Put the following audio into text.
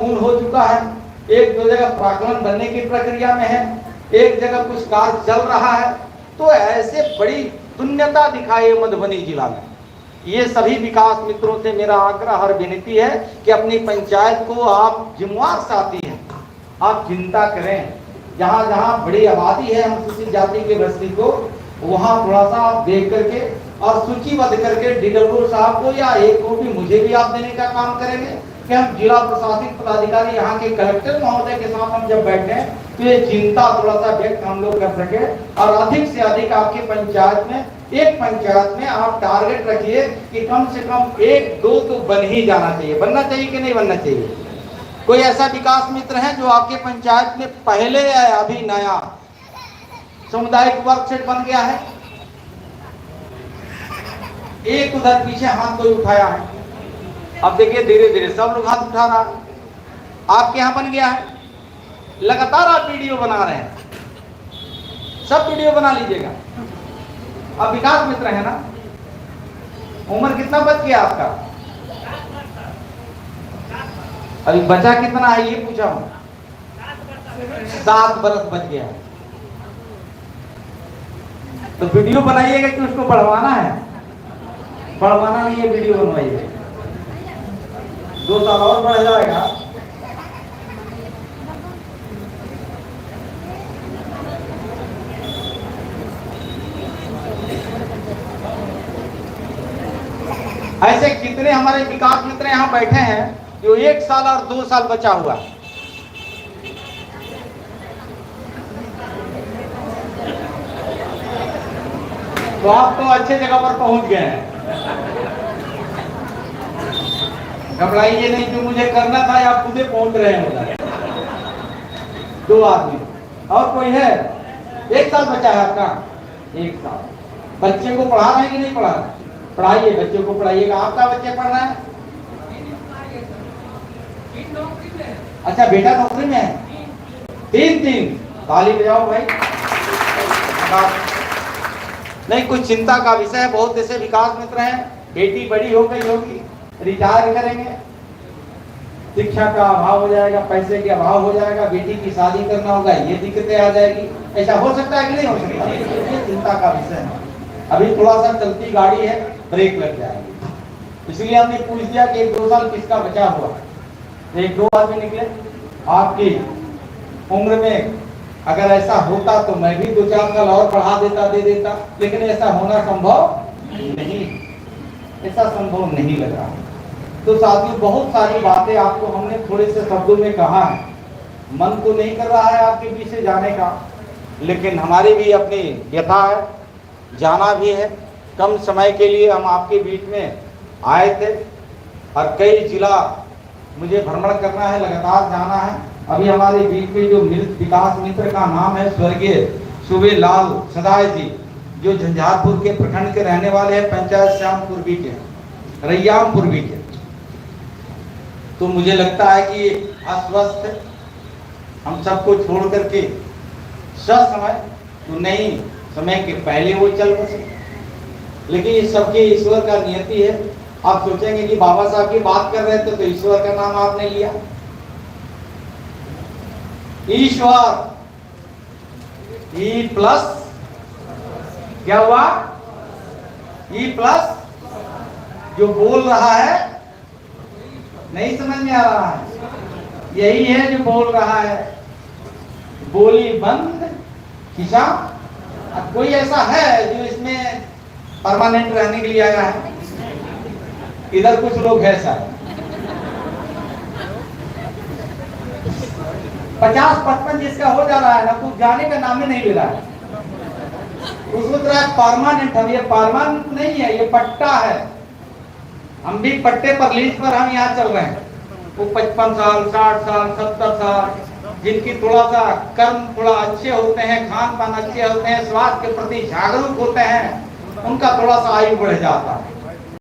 पूर्ण हो चुका है, एक दो जगह प्राक्कलन बनने की प्रक्रिया में है, एक जगह कुछ कार्य चल रहा है। तो ऐसे बड़ी तुल्यता दिखाई मधुबनी जिला में। ये सभी विकास मित्रों से मेरा आग्रह और विनती है कि अपनी पंचायत को आप जिम्मेवार साथी हैं, आप चिंता करें। जहाँ जहाँ बड़ी आबादी है अनुसूचित जाति के व्यक्ति को, वहाँ थोड़ा सा आप देख करके और सूचीबद्ध करके डीडब्ल्यू साहब को या एक को भी मुझे भी आप देने का काम करेंगे कि हम जिला प्रशासनिक पदाधिकारी यहाँ के कलेक्टर महोदय के साथ हम जब बैठे तो ये चिंता थोड़ा सा व्यक्त हम लोग कर सके और अधिक से अधिक आपकी पंचायत में, एक पंचायत में आप टारगेट रखिए कि कम से कम एक दो तो बन ही जाना चाहिए। बनना चाहिए कि नहीं बनना चाहिए? कोई ऐसा विकास मित्र है जो आपके पंचायत में पहले या अभी नया सामुदायिक वर्कशॉप बन गया है? एक उधर पीछे हाथ कोई उठाया है। अब देखिए धीरे धीरे सब लोग हाथ उठा रहा है। आपके यहाँ बन गया है, लगातार आप वीडियो बना रहे हैं, सब वीडियो बना लीजिएगा। अब विकास मित्र है ना, उम्र कितना बच गया आपका? अभी बचा कितना है ये पूछा हूं। 7 बरस बच गया है। तो वीडियो बनाइएगा कि उसको बढ़वाना है? बढ़वाना नहीं है, वीडियो बनवाइए। 2 साल और बढ़ जाएगा। ऐसे कितने हमारे विकास मित्र यहाँ बैठे हैं जो 1 साल और 2 साल बचा हुआ। तो आप तो अच्छे जगह पर पहुंच गए हैं। घबराइए नहीं, जो मुझे करना था आप खुदे पहुंच रहे हैं उधर। 2 आदमी और कोई है? 1 साल बचा है आपका? 1 साल। बच्चे को पढ़ा रहे हैं कि नहीं पढ़ा रहे? पढ़ाइए, बच्चों को पढ़ाइएगा। आपका बच्चे पढ़ रहे हैं? अच्छा, बेटा नौकरी में है? 3 ताली बजाओ भाई। नहीं, कुछ चिंता का विषय है। बहुत ऐसे विकास मित्र हैं, बेटी बड़ी हो गई होगी, रिटायर करेंगे, शिक्षा का अभाव हो जाएगा, पैसे के अभाव हो जाएगा, बेटी की शादी करना होगा, ये दिक्कतें आ जाएगी। ऐसा हो सकता है कि नहीं हो सकता? ये चिंता का विषय है। अभी थोड़ा सा चलती गाड़ी है, ब्रेक लग जाएगी। इसलिए हमने पूछ दिया कि 1-2 साल किसका बचा हुआ। 1-2 आदमी निकले। आपकी उम्र में अगर ऐसा होता तो मैं भी 2-4 साल और बढ़ा देता, दे देता, लेकिन ऐसा होना संभव नहीं, ऐसा संभव नहीं लग रहा। तो साथियों, बहुत सारी बातें आपको हमने थोड़े से शब्दों में कहा है। मन तो नहीं कर रहा है आपके बीच से जाने का, लेकिन हमारी भी अपनी व्यथा है, जाना भी है। कम समय के लिए हम आपके बीच में आए थे और कई जिला मुझे भ्रमण करना है, लगातार जाना है। अभी हमारे बीच में जो विकास मित्र का नाम है स्वर्गीय सुबेलाल सदाय जी, जो झंझारपुर के प्रखंड के रहने वाले हैं, पंचायत श्यामपुरबी के, रैयामपुरबी के। तो मुझे लगता है कि अस्वस्थ हम सबको छोड़ करके समय तो नहीं, समय के पहले वो चल बसे, लेकिन ये सबके ईश्वर का नियति है। आप सोचेंगे कि बाबा साहब की बात कर रहे थे तो ईश्वर का नाम आपने लिया। ईश्वर ई प्लस क्या हुआ? ई प्लस जो बोल रहा है, नहीं समझ में आ रहा है? यही है जो बोल रहा है। बोली बंद, खिंचा। अब कोई ऐसा है जो इसमें परमानेंट रहने के लिए आया है? इधर कुछ लोग हैं सर, 50-55 जिसका हो जा रहा है ना, तो जाने का नाम ही नहीं ले रहा है। उसको तरह परमानेंट, हम ये परमानेंट नहीं है, ये पट्टा है। हम भी पट्टे पर, लीज पर हम यहाँ चल रहे हैं। वो 55 साल, 60 साल, 70 साल, जिनकी थोड़ा सा कर्म थोड़ा अच्छे होते हैं, खान पान अच्छे होते हैं, स्वास्थ्य के प्रति जागरूक होते हैं, उनका थोड़ा सा आयु बढ़ जाता है।